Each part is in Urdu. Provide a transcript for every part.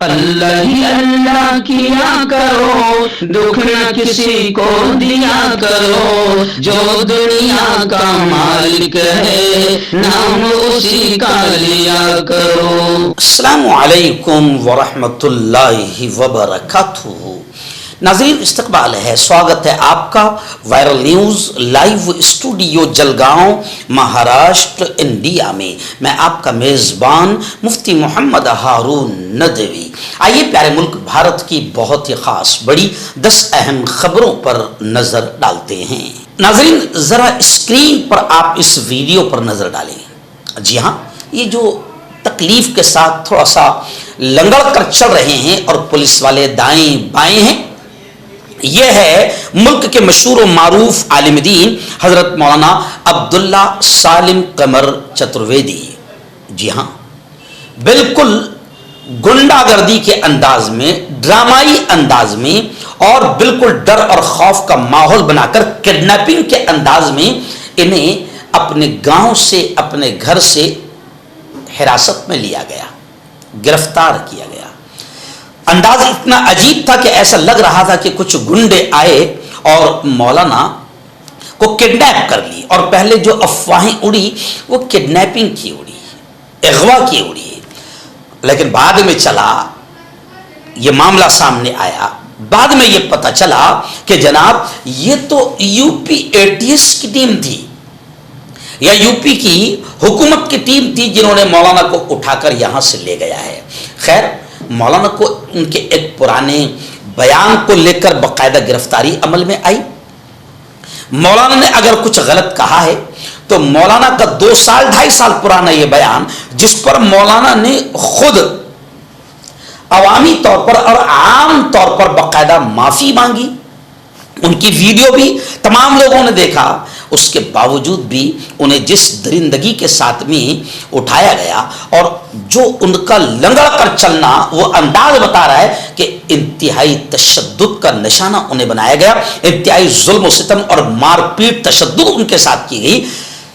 اللہ ہی اللہ کیا کرو، دکھ نہ کسی کو دیا کرو، جو دنیا کا مالک ہے نام اسی کا لیا کرو۔ السلام علیکم ورحمۃ اللہ وبرکاتہ۔ ناظرین استقبال ہے، سواگت ہے آپ کا viral news live studio Jalgaon Maharashtra India میں۔ میں آپ کا میزبان مفتی محمد ہارون ندوی۔ آئیے پیارے ملک بھارت کی بہت ہی خاص بڑی 10 اہم خبروں پر نظر ڈالتے ہیں۔ ناظرین ذرا اسکرین پر آپ اس ویڈیو پر نظر ڈالیں۔ جی ہاں، یہ جو تکلیف کے ساتھ تھوڑا سا لنگڑ کر چل رہے ہیں اور پولیس والے دائیں بائیں ہیں، یہ ہے ملک کے مشہور و معروف عالم دین حضرت مولانا عبداللہ سالم قمر چترویدی۔ جی ہاں، بالکل گنڈا گردی کے انداز میں، ڈرامائی انداز میں اور بالکل ڈر اور خوف کا ماحول بنا کر کڈنیپنگ کے انداز میں انہیں اپنے گاؤں سے، اپنے گھر سے حراست میں لیا گیا، گرفتار کیا گیا۔ انداز اتنا عجیب تھا کہ ایسا لگ رہا تھا کہ کچھ گنڈے آئے اور مولانا کو کڈنیپ کر لی، اور پہلے جو افواہیں اڑی وہ کڈنیپنگ کی اڑی، اغوا کی اڑی، لیکن بعد میں چلا یہ معاملہ سامنے آیا، بعد میں یہ پتہ چلا کہ جناب یہ تو U P A T S کی ٹیم تھی، یا یو پی کی حکومت کی ٹیم تھی، جنہوں نے مولانا کو اٹھا کر یہاں سے لے گیا ہے۔ خیر، مولانا کو ان کے ایک پرانے بیان کو لے کر باقاعدہ گرفتاری عمل میں آئی۔ مولانا نے اگر کچھ غلط کہا ہے تو مولانا کا 2 سال 2.5 سال پرانا یہ بیان، جس پر مولانا نے خود عوامی طور پر اور عام طور پر باقاعدہ معافی مانگی، ان کی ویڈیو بھی تمام لوگوں نے دیکھا، اس کے باوجود بھی انہیں جس درندگی کے ساتھ میں اٹھایا گیا اور جو ان کا لنگڑ کر چلنا وہ انداز بتا رہا ہے کہ انتہائی تشدد کا نشانہ انہیں بنایا گیا، انتہائی ظلم و ستم اور مار پیٹ تشدد ان کے ساتھ کی گئی۔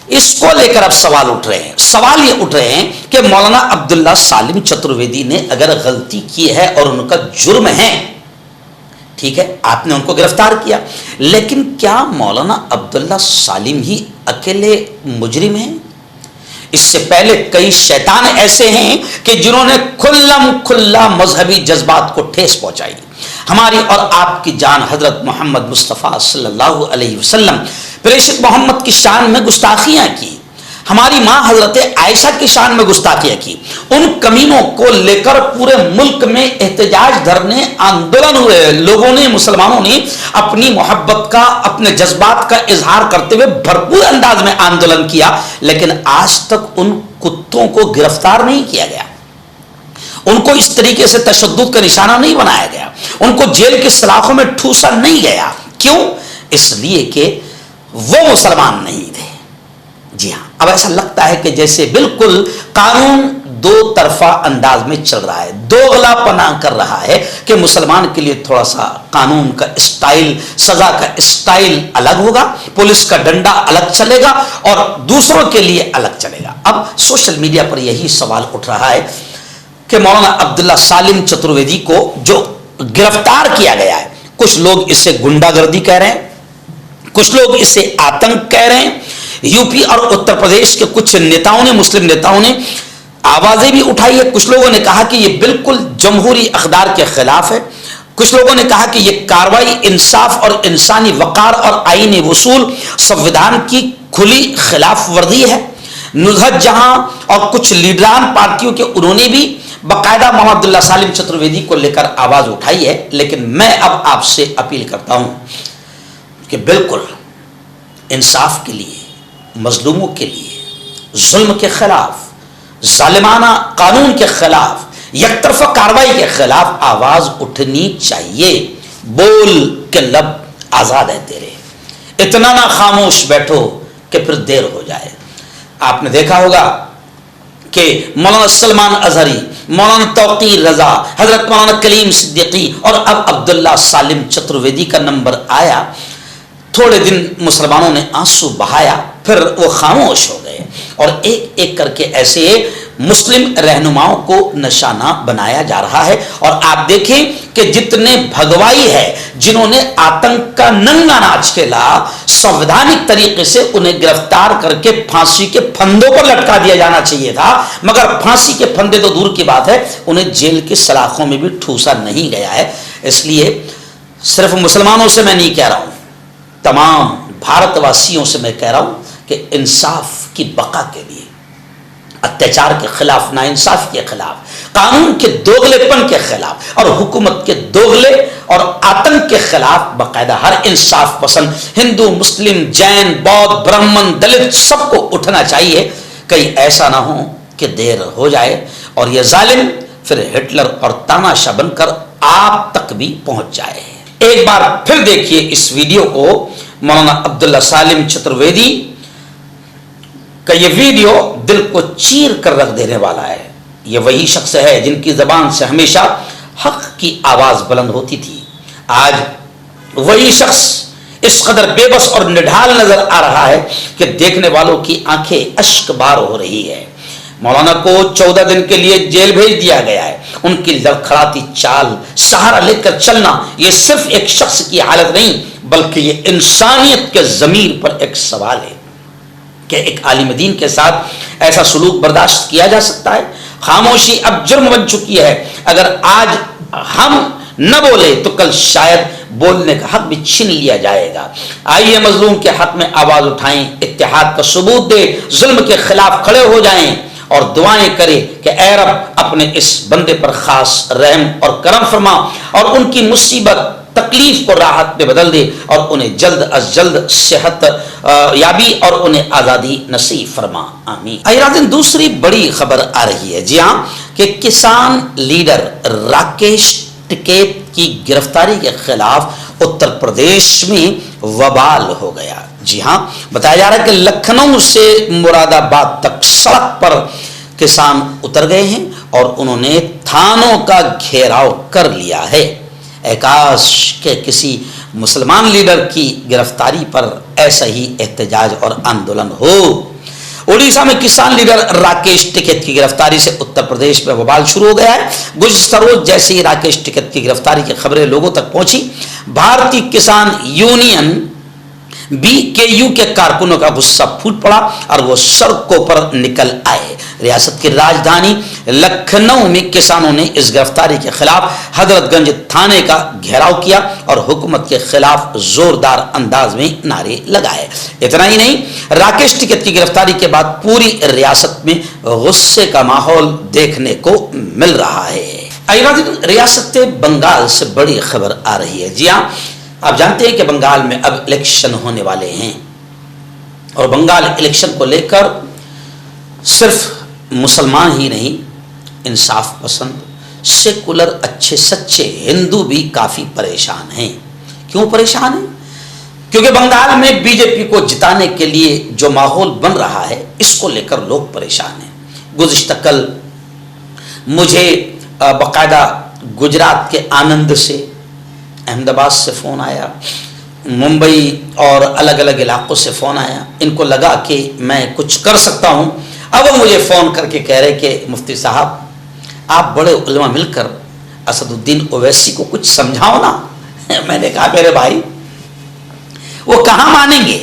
اس کو لے کر اب سوال اٹھ رہے ہیں، سوال یہ اٹھ رہے ہیں کہ مولانا عبداللہ سالم چترویدی نے اگر غلطی کی ہے اور ان کا جرم ہے، ٹھیک ہے، آپ نے ان کو گرفتار کیا، لیکن کیا مولانا عبداللہ سالم ہی اکیلے مجرم ہیں؟ اس سے پہلے کئی شیطان ایسے ہیں کہ جنہوں نے کھلا مذہبی جذبات کو ٹھیس پہنچائی، ہماری اور آپ کی جان حضرت محمد مصطفیٰ صلی اللہ علیہ وسلم پریشت محمد کی شان میں گستاخیاں کی، ہماری ماں حضرت عائشہ کی شان میں گستاخیاں کی۔ ان کمینوں کو لے کر پورے ملک میں احتجاج، دھرنے، آندولن ہوئے، لوگوں نے، مسلمانوں نے اپنی محبت کا، اپنے جذبات کا اظہار کرتے ہوئے بھرپور انداز میں آندولن کیا، لیکن آج تک ان کتوں کو گرفتار نہیں کیا گیا، ان کو اس طریقے سے تشدد کا نشانہ نہیں بنایا گیا، ان کو جیل کی سلاخوں میں ٹھوسا نہیں گیا۔ کیوں؟ اس لیے کہ وہ مسلمان نہیں تھے۔ جی ہاں، اب ایسا لگتا ہے کہ جیسے بالکل قانون 2 طرفہ انداز میں چل رہا ہے، دوغلا پنا کر رہا ہے کہ مسلمان کے لیے تھوڑا سا قانون کا اسٹائل، سزا کا اسٹائل الگ ہوگا، پولیس کا ڈنڈا الگ چلے گا اور دوسروں کے لیے الگ چلے گا۔ اب سوشل میڈیا پر یہی سوال اٹھ رہا ہے کہ مولانا عبداللہ سالم چترویدی کو جو گرفتار کیا گیا ہے، کچھ لوگ اسے گنڈا گردی کہہ رہے ہیں، کچھ لوگ اسے آتنک کہہ رہے ہیں۔ یو پی اور اتر پردیش کے کچھ نیتاؤں نے، مسلم نیتاؤں نے آوازیں بھی اٹھائی ہے، کچھ لوگوں نے کہا کہ یہ بالکل جمہوری اقدار کے خلاف ہے، کچھ لوگوں نے کہا کہ یہ کارروائی انصاف اور انسانی وقار اور آئینی اصول، سنویدھان کی کھلی خلاف ورزی ہے۔ نصرت جہاں اور کچھ لیڈران پارٹیوں کے انہوں نے بھی باقاعدہ مولانا عبداللہ سالم چترویدی کو لے کر آواز اٹھائی ہے، لیکن میں اب آپ سے اپیل کرتا ہوں کہ بالکل انصاف کے لیے، مظلوموں کے لیے، ظلم کے خلاف، ظالمانہ قانون کے خلاف، یک طرفہ کارروائی کے خلاف آواز اٹھنی چاہیے۔ بول کے لب آزاد ہے تیرے، اتنا نہ خاموش بیٹھو کہ پھر دیر ہو جائے۔ آپ نے دیکھا ہوگا کہ مولانا سلمان اظہری، مولانا توقیر رضا، حضرت مولانا کلیم صدیقی اور اب عبداللہ سالم چترویدی کا نمبر آیا، تھوڑے دن مسلمانوں نے آنسو بہایا، پھر وہ خاموش ہو گئے اور ایک ایک کر کے ایسے مسلم رہنماؤں کو نشانہ بنایا جا رہا ہے. اور آپ دیکھیں کہ جتنے بھگوائی ہے جنہوں نے آتنک کا ننگا ناچ کھیلا، سنویدھانک طریقے سے انہیں گرفتار کر کے پھانسی کے پھندوں پر لٹکا دیا جانا چاہیے تھا، مگر پھانسی کے پھندے تو دور کی بات ہے، انہیں جیل کے سلاخوں میں بھی ٹھوسا نہیں گیا ہے. اس لیے صرف مسلمانوں سے میں نہیں کہہ رہا ہوں، تمام بھارت واسیوں سے میں کہہ رہا ہوں کہ انصاف کی بقا کے لیے، اتیاچار کے خلاف، ناانصافی کے خلاف، قانون کے دوغلے پن کے خلاف اور حکومت کے دوغلے اور آتنک کے خلاف باقاعدہ ہر انصاف پسند ہندو، مسلم، جین، بودھ، برہمن، دلت سب کو اٹھنا چاہیے. کہیں ایسا نہ ہو کہ دیر ہو جائے اور یہ ظالم پھر ہٹلر اور تاناشاہ بن کر آپ تک بھی پہنچ جائے. ایک بار پھر دیکھیے اس ویڈیو کو. مولانا عبداللہ سالم چترویدی کا یہ ویڈیو دل کو چیر کر رکھ دینے والا ہے. یہ وہی شخص ہے جن کی زبان سے ہمیشہ حق کی آواز بلند ہوتی تھی. آج وہی شخص اس قدر بے بس اور نڈھال نظر آ رہا ہے کہ دیکھنے والوں کی آنکھیں اشک بار ہو رہی ہے. مولانا کو 14 دن کے لیے جیل بھیج دیا گیا ہے. ان کی لڑکھڑاتی چال، سہارا لے کر چلنا، یہ صرف ایک شخص کی حالت نہیں بلکہ یہ انسانیت کے ضمیر پر ایک سوال ہے کہ ایک عالم دین کے ساتھ ایسا سلوک برداشت کیا جا سکتا ہے؟ خاموشی اب جرم بن چکی ہے. اگر آج ہم نہ بولے تو کل شاید بولنے کا حق بھی چھین لیا جائے گا. آئیے مظلوم کے حق میں آواز اٹھائیں، اتحاد کا ثبوت دے، ظلم کے خلاف کھڑے ہو جائیں اور دعائیں کرے کہ اے رب اپنے اس بندے پر خاص رحم اور کرم فرما اور ان کی مصیبت تکلیف کو راحت میں بدل دے اور انہیں جلد از جلد صحت یابی اور انہیں آزادی نصیب فرما. آمین. ایرازن دوسری بڑی خبر آ رہی ہے، جی ہاں، کہ کسان لیڈر راکیش ٹکیت کی گرفتاری کے خلاف اتر پردیش میں وبال ہو گیا. جی ہاں، بتایا جا رہا ہے کہ لکھنؤ سے مراد آباد تک سڑک پر کسان اتر گئے ہیں اور انہوں نے تھانوں کا گھیراؤ کر لیا ہے. کاش کہ کسی مسلمان لیڈر کی گرفتاری پر ایسا ہی احتجاج اور آندولن ہو. اڑیسہ میں کسان لیڈر راکیش ٹکیت کی گرفتاری سے اتر پردیش میں وبال شروع ہو گیا ہے. گزشتہ روز جیسے ہی راکیش ٹکیت کی گرفتاری کی خبریں لوگوں تک پہنچی، بھارتی کسان یونین BKU کے کارکنوں کا غصہ پھوٹ پڑا اور وہ سڑکوں پر نکل آئے. ریاست کی راجدھانی لکھنؤ میں کسانوں نے اس گرفتاری کے خلاف حضرت گنج تھانے کا گھیراؤ کیا اور حکومت کے خلاف زوردار انداز میں نعرے لگائے. اتنا ہی نہیں، راکیش ٹکیت کی گرفتاری کے بعد پوری ریاست میں غصے کا ماحول دیکھنے کو مل رہا ہے. ریاست بنگال سے بڑی خبر آ رہی ہے. جی ہاں، آپ جانتے ہیں کہ بنگال میں اب الیکشن ہونے والے ہیں اور بنگال الیکشن کو لے کر صرف مسلمان ہی نہیں، انصاف پسند، سیکولر، اچھے سچے ہندو بھی کافی پریشان ہیں. کیوں پریشان ہیں؟ کیونکہ بنگال میں BJP کو جتانے کے لیے جو ماحول بن رہا ہے اس کو لے کر لوگ پریشان ہیں. گزشتہ کل مجھے باقاعدہ گجرات کے آنند سے، احمد آباد سے فون آیا، ممبئی اور الگ الگ علاقوں سے فون آیا. ان کو لگا کہ میں کچھ کر سکتا ہوں. اب وہ مجھے فون کر کے کہہ رہے کہ مفتی صاحب آپ بڑے علماء مل کر اسد الدین اویسی کو کچھ سمجھاؤ نا. میں نے کہا میرے بھائی وہ کہاں مانیں گے،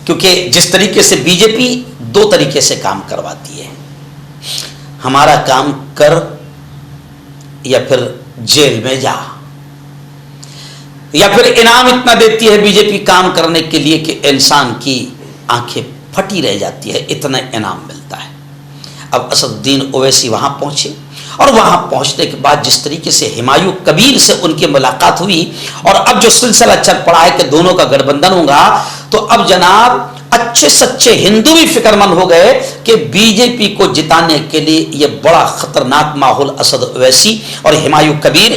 کیونکہ جس طریقے سے BJP 2 طریقے سے کام کرواتی ہے، ہمارا کام کر یا پھر جیل میں جا، یا پھر انعام اتنا دیتی ہے BJP کام کرنے کے لیے کہ انسان کی آنکھیں پھٹی رہ جاتی ہے، اتنا انعام ملتا ہے. اب اسد الدین اویسی وہاں پہنچے اور وہاں پہنچنے کے بعد جس طریقے سے ہمایوں کبیر سے ان کی ملاقات ہوئی اور اب جو سلسلہ چل پڑا ہے کہ دونوں کا گٹھ بندھن ہوگا، تو اب جناب اچھے سچے ہندو بھی فکر مند ہو گئے کہ BJP کو جتانے کے لیے یہ بڑا خطرناک ماحول اسد اویسی اور ہمایوں کبیر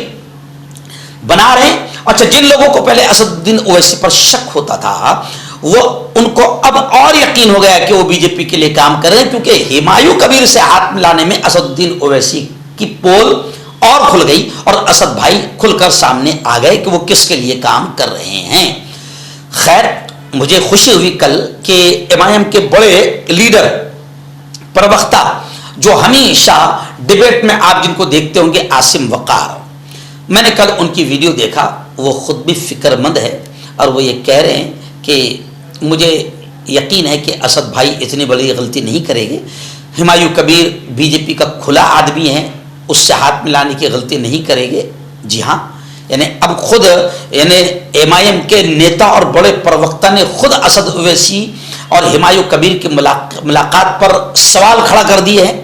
بنا رہے ہیں. اچھا، جن لوگوں کو پہلے اسد الدین اویسی پر شک ہوتا تھا وہ ان کو اب اور یقین ہو گیا کہ وہ BJP کے لیے کام کر رہے ہیں، کیونکہ ہمایوں کبیر سے ہاتھ ملانے میں اسد الدین اویسی کی پول اور کھل گئی اور اسد بھائی کھل کر سامنے آ گئے کہ وہ کس کے لیے کام کر رہے ہیں. خیر، مجھے خوشی ہوئی کل کہ MIM کے بڑے لیڈر پروختہ جو ہمیشہ ڈبیٹ میں آپ جن کو دیکھتے ہوں گے، عاصم وقار، میں نے کل ان کی ویڈیو دیکھا، وہ خود بھی فکر مند ہے اور وہ یہ کہہ رہے ہیں کہ مجھے یقین ہے کہ اسد بھائی اتنی بڑی غلطی نہیں کریں گے، ہمایوں کبیر بی جے پی کا کھلا آدمی ہے، اس سے ہاتھ ملانے کی غلطی نہیں کریں گے۔ جی ہاں، یعنی اب خود یعنی ایم آئی ایم کے نیتا اور بڑے پروکتا نے خود اسد اویسی اور ہمایوں کبیر کی ملاقات پر سوال کھڑا کر دیے ہیں۔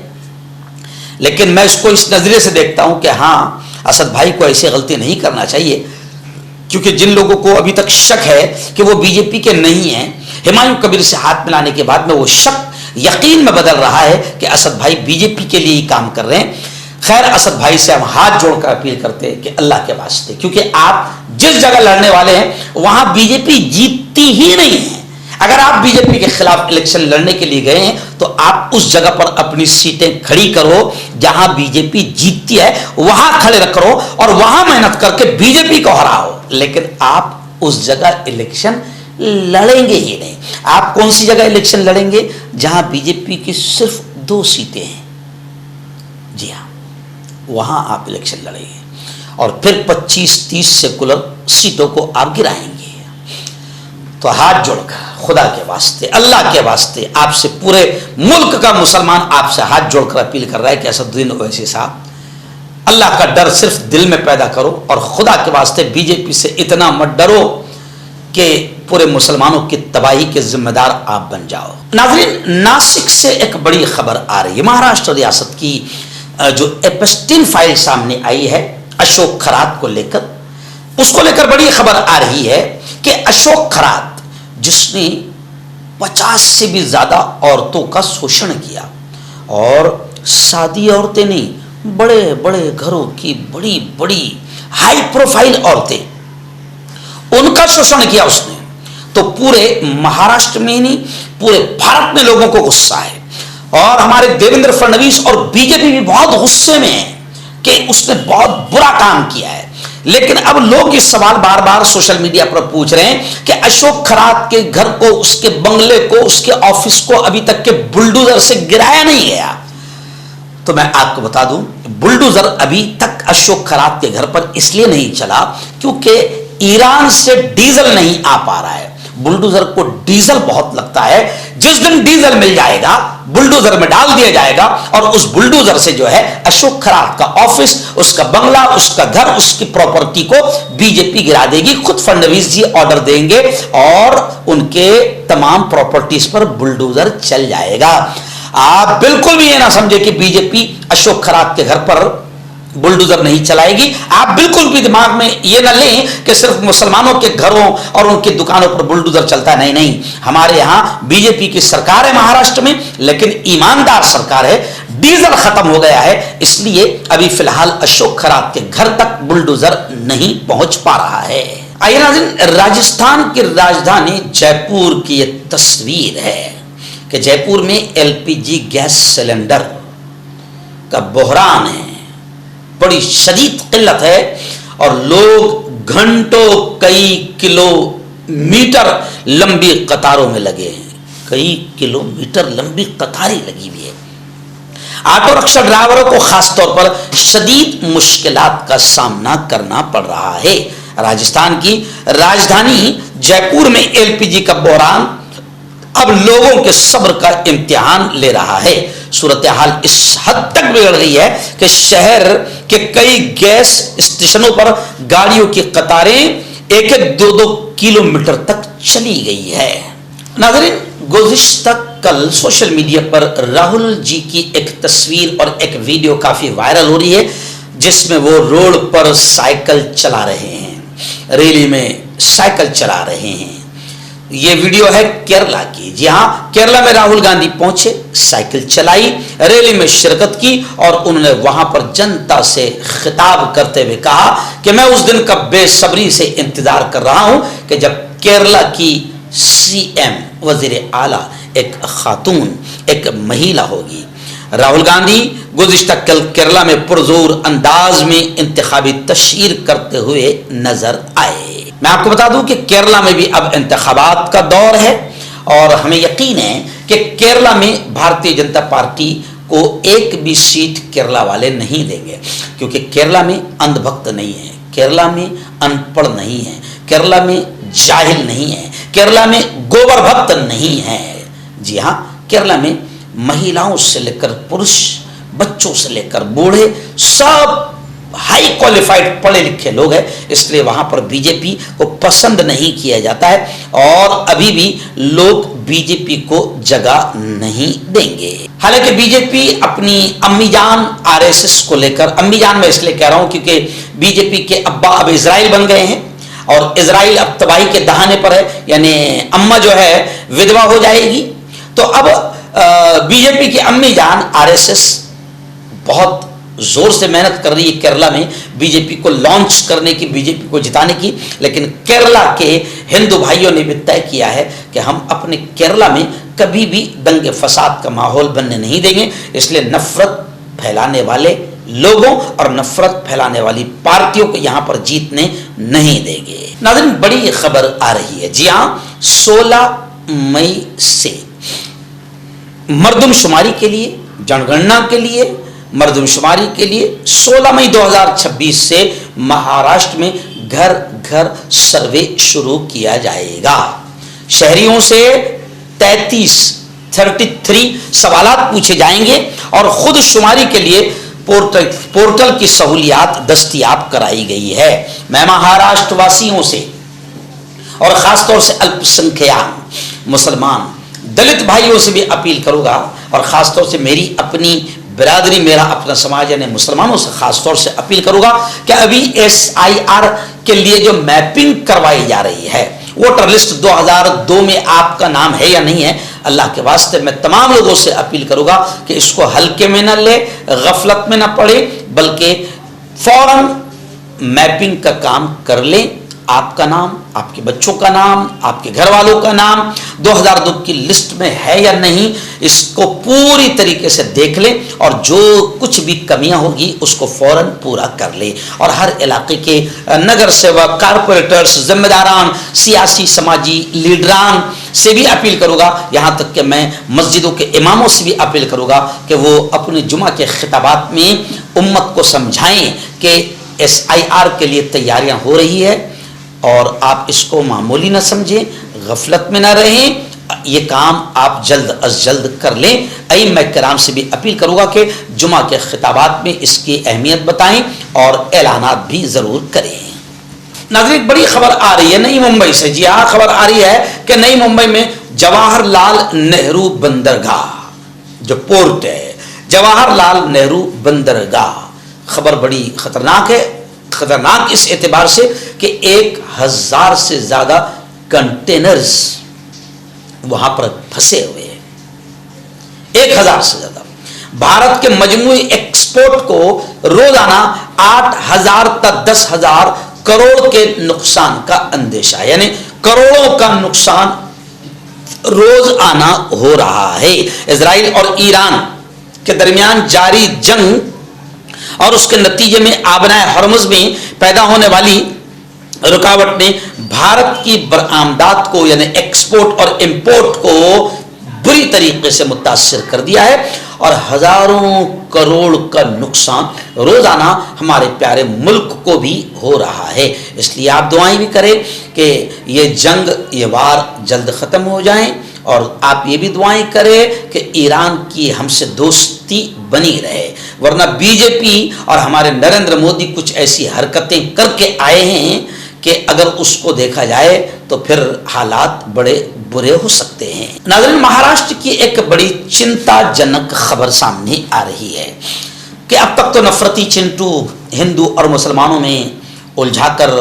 لیکن میں اس کو اس نظریے سے دیکھتا ہوں کہ ہاں، اسد بھائی کو ایسی غلطی نہیں کرنا چاہیے، کیونکہ جن لوگوں کو ابھی تک شک ہے کہ وہ بی جے پی کے نہیں ہیں، ہمایوں کبیر سے ہاتھ ملانے کے بعد میں وہ شک یقین میں بدل رہا ہے کہ اسد بھائی بی جے پی کے لیے ہی کام کر رہے ہیں۔ خیر، اسد بھائی سے ہم ہاتھ جوڑ کر اپیل کرتے ہیں کہ اللہ کے واسطے، کیونکہ آپ جس جگہ لڑنے والے ہیں وہاں بی جے پی جیتتی ہی نہیں ہے۔ اگر آپ بی جے پی کے خلاف الیکشن لڑنے کے لیے گئے ہیں تو آپ اس جگہ پر اپنی سیٹیں کھڑی کرو جہاں بی جے پی جیتتی ہے، وہاں کھڑے رکھو اور وہاں محنت کر کے بی جے پی کو ہراؤ۔ لیکن آپ اس جگہ الیکشن لڑیں گے ہی نہیں۔ آپ کون سی جگہ الیکشن لڑیں گے؟ جہاں بی جے پی کی صرف 2 سیٹیں ہیں، جی ہاں، وہاں آپ الیکشن لڑیں گے اور پھر 25-30 سیکولر سیٹوں کو آپ گرائیں گے۔ تو ہاتھ جوڑ کر خدا کے واسطے، اللہ کے واسطے، آپ سے پورے ملک کا مسلمان آپ سے ہاتھ جوڑ کر اپیل کر رہا ہے کہ اسد الدین اویسی صاحب، اللہ کا ڈر صرف دل میں پیدا کرو اور خدا کے واسطے بی جے پی سے اتنا مت ڈرو کہ پورے مسلمانوں کی تباہی کے ذمہ دار آپ بن جاؤ۔ ناظرین، ناسک سے ایک بڑی خبر آ رہی ہے، مہاراشٹر ریاست کی جو ایپسٹین فائل سامنے آئی ہے اشوک کھرات کو لے کر، اس کو لے کر بڑی خبر آ رہی ہے کہ اشوک کھرات، جس نے 50 سے بھی زیادہ عورتوں کا شوشن کیا، اور سادی عورتیں نہیں، بڑے بڑے گھروں کی بڑی بڑی ہائی پروفائل عورتیں، ان کا شوشن کیا اس نے، تو پورے مہاراشٹر میں نہیں پورے بھارت میں لوگوں کو غصہ ہے، اور ہمارے دیویندر فڈنویس اور بی جے پی بھی بہت غصے میں ہے کہ اس نے بہت برا کام کیا ہے۔ لیکن اب لوگ یہ سوال بار بار سوشل میڈیا پر پوچھ رہے ہیں کہ اشوک کھرات کے گھر کو، اس کے بنگلے کو، اس کے آفس کو ابھی تک کے بلڈوزر سے گرایا نہیں گیا۔ تو میں آپ کو بتا دوں، بلڈوزر ابھی تک اشوک کھرات کے گھر پر اس لیے نہیں چلا کیونکہ ایران سے ڈیزل نہیں آ پا رہا ہے۔ بلڈوزر کو ڈیزل بہت لگتا ہے، جس دن ڈیزل مل جائے گا بلڈوزر میں ڈال دیا جائے گا اور اس بلڈوزر سے جو ہے اشوک کھرات کا آفس، اس کا بنگلہ، اس کا گھر، اس کی پراپرٹی کو بی جے پی گرا دے گی۔ خود فڈنویس جی آرڈر دیں گے اور ان کے تمام پراپرٹیز پر بلڈوزر چل جائے گا۔ آپ بالکل بھی یہ نہ سمجھے کہ بی جے پی اشوک کھرات کے گھر پر بلڈوزر نہیں چلائے گی۔ آپ بالکل بھی دماغ میں یہ نہ لیں کہ صرف مسلمانوں کے گھروں اور ان کی دکانوں پر بلڈوزر چلتا ہے، نہیں نہیں، ہمارے یہاں بی جے پی کی سرکار ہے مہاراشٹر میں، لیکن ایماندار سرکار ہے، ڈیزل ختم ہو گیا ہے، اس لیے ابھی فی الحال اشوک کھرات کے گھر تک بلڈوزر نہیں پہنچ پا رہا ہے۔ آئیے ناظرین، راجستھان کی راجدھانی جے پور کی یہ تصویر ہے کہ جے پور میں L P G gas cylinder کا بحران ہے، بڑی شدید قلت ہے اور لوگ گھنٹوں کئی کلو میٹر لمبی قطاروں میں لگے ہیں، کئی کلو میٹر لمبی قطاریں لگی ہوئی ہے۔ آٹو رکشا ڈرائیوروں کو خاص طور پر شدید مشکلات کا سامنا کرنا پڑ رہا ہے۔ راجستھان کی راجدھانی جے پور میں ایل پی جی کا بحران اب لوگوں کے صبر کا امتحان لے رہا ہے۔ صورتحال اس حد تک بگڑ گئی ہے کہ شہر کے کئی گیس اسٹیشنوں پر گاڑیوں کی قطاریں 1-2 کلومیٹر تک چلی گئی ہے۔ ناظرین، گزشتہ کل سوشل میڈیا پر راہل جی کی ایک تصویر اور ایک ویڈیو کافی وائرل ہو رہی ہے، جس میں وہ روڈ پر سائیکل چلا رہے ہیں، ریلی میں سائیکل چلا رہے ہیں۔ یہ ویڈیو ہے کیرلا کی۔ جی ہاں، کیرلا میں راہل گاندھی پہنچے، سائیکل چلائی، ریلی میں شرکت کی اور انہوں نے وہاں پر جنتا سے خطاب کرتے ہوئے کہا کہ میں اس دن کا بے صبری سے انتظار کر رہا ہوں کہ جب کیرلا کی سی ایم وزیر اعلیٰ ایک خاتون، ایک مہیلا ہوگی۔ راہل گاندھی گزشتہ کل کیرلا میں پرزور انداز میں انتخابی تشہیر کرتے ہوئے نظر آئے۔ میں آپ کو بتا دوں کہ کیرلا میں بھی اب انتخابات کا دور ہے اور ہمیں یقین ہے کہ کیرلا میں بھارتیہ جنتا پارٹی کو ایک بھی سیٹ کیرلا والے نہیں دیں گے، کیونکہ کیرلا میں اندھ بھکت نہیں ہے، کیرلا میں ان پڑھ نہیں ہے، کیرلا میں جاہل نہیں ہے، کیرلا میں گوبر بھکت نہیں ہے۔ جی ہاں، کیرلا میں مہیلاؤں سے لے کر پرش، بچوں سے لے کر بوڑھے سب ہائی کوالیفائڈ پڑھے لکھے لوگ ہیں، اس لیے وہاں پر بی جے پی کو پسند نہیں کیا جاتا ہے، اور ابھی بھی لوگ بی جے پی کو جگہ نہیں دیں گے۔ حالانکہ بی جے پی اپنی امی جان آر ایس ایس کو لے کر، امی جان میں اس لیے کہہ رہا ہوں کیونکہ بی جے پی کے ابا اب اسرائیل بن گئے ہیں، اور اسرائیل اب تباہی کے دہانے پر ہے، یعنی اماں جو ہے ودوا ہو جائے گی، تو اب بی جے پی کی امی جان آر ایس ایس بہت زور سے محنت کر رہی ہے کیرلا میں بی جے پی کو لانچ کرنے کی، بی جے پی کو جتانے کی، لیکن کیرلا کے ہندو بھائیوں نے بھی طے کیا ہے کہ ہم اپنے کیرلا میں کبھی بھی دنگے فساد کا ماحول بننے نہیں دیں گے، اس لیے نفرت پھیلانے والے لوگوں اور نفرت پھیلانے والی پارٹیوں کو یہاں پر جیتنے نہیں دیں گے۔ ناظرین، بڑی خبر آ رہی ہے، جی ہاں، 16 مئی سے مردم شماری کے لیے، جن گننا کے لیے، مردم شماری کے لیے 16 مئی 2026 سے مہاراشٹر میں گھر گھر سروے شروع کیا جائے گا۔ شہریوں سے 33 سوالات پوچھے جائیں گے، اور خود شماری کے لیے پورٹل کی سہولیات دستیاب کرائی گئی ہے۔ میں مہاراشٹر واسیوں سے اور خاص طور سے الپ سنکھیان مسلمان دلت بھائیوں سے بھی اپیل کروں گا، اور خاص طور سے میری اپنی برادری، میرا اپنا سماج یعنی مسلمانوں سے خاص طور سے اپیل کروں گا کہ ابھی SIR کے لیے جو میپنگ کروائی جا رہی ہے، ووٹر لسٹ 2002 میں آپ کا نام ہے یا نہیں ہے، اللہ کے واسطے میں تمام لوگوں سے اپیل کروں گا کہ اس کو ہلکے میں نہ لے، غفلت میں نہ پڑے، بلکہ فوراً میپنگ کا کام کر لیں۔ آپ کا نام، آپ کے بچوں کا نام، آپ کے گھر والوں کا نام 2002 کی لسٹ میں ہے یا نہیں، اس کو پوری طریقے سے دیکھ لیں، اور جو کچھ بھی کمیاں ہوگی اس کو فوراً پورا کر لیں۔ اور ہر علاقے کے نگر سیوک، کارپوریٹرز، ذمہ داران، سیاسی سماجی لیڈران سے بھی اپیل کروں گا، یہاں تک کہ میں مسجدوں کے اماموں سے بھی اپیل کروں گا کہ وہ اپنے جمعہ کے خطابات میں امت کو سمجھائیں کہ SIR کے لیے تیاریاں ہو رہی ہے، اور آپ اس کو معمولی نہ سمجھیں، غفلت میں نہ رہیں، یہ کام آپ جلد از جلد کر لیں۔ ائمہ کرام سے بھی اپیل کروں گا کہ جمعہ کے خطابات میں اس کی اہمیت بتائیں اور اعلانات بھی ضرور کریں۔ ناظرین، بڑی خبر آ رہی ہے نئی ممبئی سے، جی ہاں، خبر آ رہی ہے کہ نئی ممبئی میں جواہر لال نہرو بندرگاہ جو پورٹ ہے، جواہر لال نہرو بندرگاہ، خبر بڑی خطرناک ہے، خطرناک اس اعتبار سے کہ 1000 سے زیادہ کنٹینرز وہاں پر پھنسے ہوئے ہیں، 1000 سے زیادہ۔ بھارت کے مجموعی ایکسپورٹ کو روزانہ 8000 تا 10,000 کروڑ کے نقصان کا اندیشہ ہے، یعنی کروڑوں کا نقصان روز آنا ہو رہا ہے۔ اسرائیل اور ایران کے درمیان جاری جنگ اور اس کے نتیجے میں آبنائے ہرمز میں پیدا ہونے والی رکاوٹ نے بھارت کی برآمدات کو یعنی ایکسپورٹ اور امپورٹ کو بری طریقے سے متاثر کر دیا ہے، اور ہزاروں کروڑ کا نقصان روزانہ ہمارے پیارے ملک کو بھی ہو رہا ہے۔ اس لیے آپ دعائیں بھی کریں کہ یہ جنگ، یہ وار جلد ختم ہو جائیں، اور آپ یہ بھی دعائیں کریں کہ ایران کی ہم سے دوستی بنی رہے، ورنہ بی جے پی اور ہمارے نریندر مودی کچھ ایسی حرکتیں کر کے آئے ہیں کہ اگر اس کو دیکھا جائے تو پھر حالات بڑے برے ہو سکتے ہیں۔ ناظرین، مہاراشٹر کی ایک بڑی چنتا جنک خبر سامنے آ رہی ہے کہ اب تک تو نفرتی چنٹو ہندو اور مسلمانوں میں الجھا کر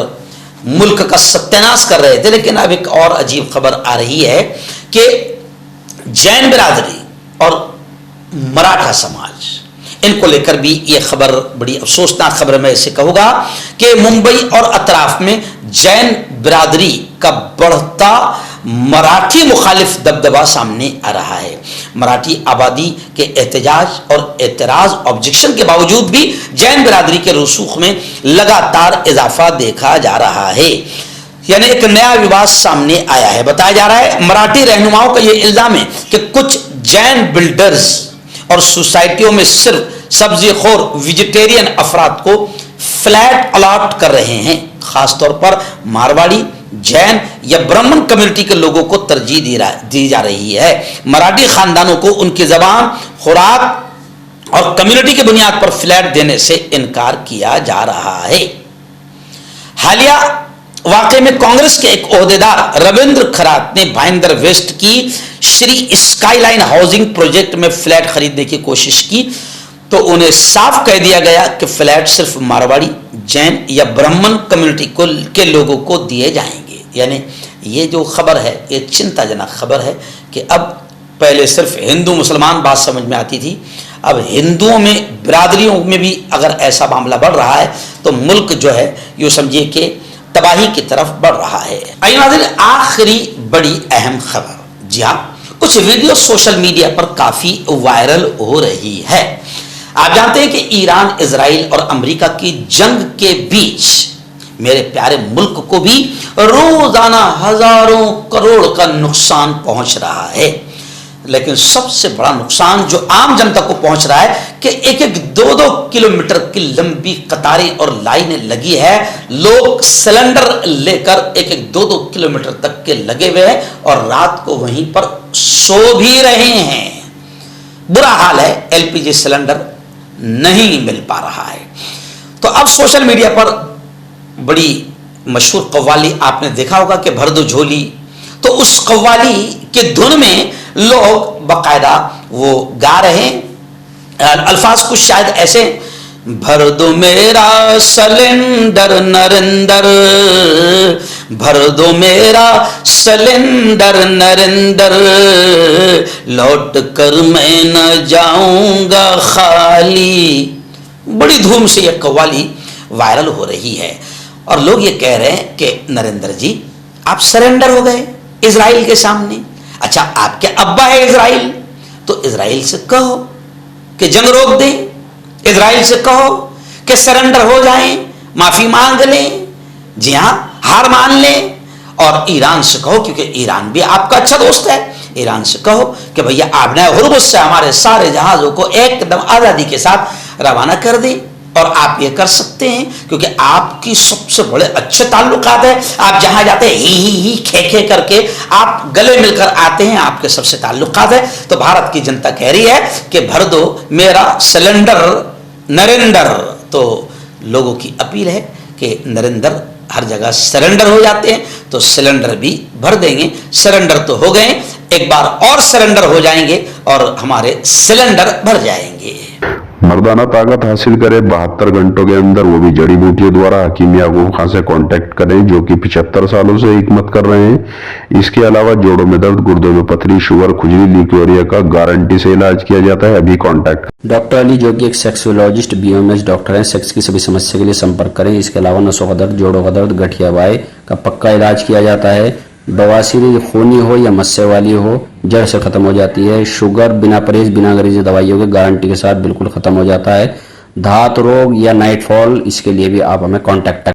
ملک کا ستیاناش کر رہے تھے، لیکن اب ایک اور عجیب خبر آ رہی ہے کہ جین برادری اور مراٹھا سماج، ان کو لے کر بھی یہ خبر بڑی افسوسناک خبر میں اسے کہوں گا کہ ممبئی اور اطراف میں جین برادری کا بڑھتا مراٹھی مخالف دبدبہ سامنے آ رہا ہے۔ مراٹھی آبادی کے احتجاج اور اعتراض آبجیکشن کے باوجود بھی جین برادری کے رسوخ میں لگاتار اضافہ دیکھا جا رہا ہے، یعنی ایک نیا وواد سامنے آیا ہے۔ بتایا جا رہا ہے مراٹھی رہنماؤں کا یہ الزام ہے کہ کچھ جین بلڈرز اور سوسائٹیوں میں صرف سبزی خور ویجیٹیرین افراد کو فلیٹ الاٹ کر رہے ہیں. خاص طور پر مارواڑی، جین یا برہمن کمیونٹی کے لوگوں کو ترجیح دی جا رہی ہے. مراٹھی خاندانوں کو ان کی زبان، خوراک اور کمیونٹی کی بنیاد پر فلیٹ دینے سے انکار کیا جا رہا ہے. حالیہ واقعے میں کانگریس کے ایک عہدیدار رویندر کھرات نے بھائندر ویسٹ کی شری اسکائی لائن ہاؤسنگ پروجیکٹ میں فلیٹ خریدنے کی کوشش کی تو انہیں صاف کہہ دیا گیا کہ فلیٹ صرف مارواڑی، جین یا برہمن کمیونٹی کے لوگوں کو دیے جائیں گے. یعنی یہ جو خبر ہے یہ چنتا جنک خبر ہے کہ اب پہلے صرف ہندو مسلمان بات سمجھ میں آتی تھی، اب ہندوؤں میں برادریوں میں بھی اگر ایسا معاملہ بڑھ رہا ہے تو ملک جو ہے یوں سمجھیے کہ تباہی کی طرف بڑھ رہا ہے. ناظرین، آخری بڑی اہم خبر، جی ہاں، کچھ ویڈیو سوشل میڈیا پر کافی وائرل ہو رہی ہے. آپ جانتے ہیں کہ ایران، اسرائیل اور امریکہ کی جنگ کے بیچ میرے پیارے ملک کو بھی روزانہ ہزاروں کروڑ کا نقصان پہنچ رہا ہے. لیکن سب سے بڑا نقصان جو عام جنتا کو پہنچ رہا ہے کہ ایک ایک 2-2 کلومیٹر کی لمبی قطاریں اور لائنیں لگی ہے. لوگ سلنڈر لے کر ایک ایک 2-2 کلومیٹر تک کے لگے ہوئے ہیں اور رات کو وہیں پر سو بھی رہے ہیں. برا حال ہے، LPG سلنڈر نہیں مل پا رہا ہے. تو اب سوشل میڈیا پر بڑی مشہور قوالی آپ نے دیکھا ہوگا کہ بھر دو جھولی. تو اس قوالی کے دھن میں لوگ باقاعدہ وہ گا رہے ہیں. الفاظ کچھ شاید ایسے: بھر دو میرا سلنڈر نریندر، بھر دو میرا سلنڈر نریندر، لوٹ کر میں نہ جاؤں گا خالی. بڑی دھوم سے یہ قوالی وائرل ہو رہی ہے اور لوگ یہ کہہ رہے ہیں کہ نریندر جی آپ سرنڈر ہو گئے اسرائیل کے سامنے. اچھا، آپ کے ابا ہے اسرائیل، تو اسرائیل سے کہو کہ جنگ روک دیں، اسرائیل سے کہو کہ سرنڈر ہو جائیں، معافی مانگ لیں، جی ہاں ہار مان لیں. اور ایران سے کہو، کیونکہ ایران بھی آپ کا اچھا دوست ہے، ایران سے کہو کہ بھیا آپ نے ہرمز سے ہمارے سارے جہازوں کو ایک دم آزادی کے ساتھ روانہ کر دیں. اور آپ یہ کر سکتے ہیں کیونکہ آپ کی سب سے بڑے اچھے تعلقات ہیں. آپ جہاں جاتے ہیں ہی کھے کر کے آپ گلے مل کر آتے ہیں، آپ کے سب سے تعلقات ہیں. تو بھارت کی جنتا کہہ رہی ہے کہ بھر دو میرا سلنڈر نریندر. تو لوگوں کی اپیل ہے کہ نریندر ہر جگہ سرنڈر ہو جاتے ہیں تو سلنڈر بھی بھر دیں گے. سرنڈر تو ہو گئے، ایک بار اور سرنڈر ہو جائیں گے اور ہمارے سلنڈر بھر جائیں گے. مردانہ طاقت حاصل کرے 72 گھنٹوں کے اندر، وہ بھی جڑی بوٹیوں دوارا. حکیم یعقوب خان سے کانٹیکٹ کریں جو کہ 75 سالوں سے حکمت کر رہے ہیں. اس کے علاوہ جوڑوں میں درد، گردوں میں پتھری، شوگر، کھجلی، لیکوریا کا گارنٹی سے علاج کیا جاتا ہے. ابھی کانٹیکٹ. ڈاکٹر علی جو کہ ایک سیکسولوجسٹ BMS ڈاکٹر ہیں. سیکس کی سبھی سمسیا کے لیے سمپرک کریں. اس کے علاوہ نسوں کا درد، جوڑوں کا درد، گٹھیا وائے کا پکا علاج کیا جاتا ہے. بواسیر خونی ہو یا مسے والی ہو جڑ سے ختم ہو جاتی ہے. شوگر بنا پرہیز بنا گریزی دوائیوں کے گارنٹی کے ساتھ بالکل ختم ہو جاتا ہے. دھات روگ یا نائٹ فال، اس کے لیے بھی آپ ہمیں کانٹیکٹ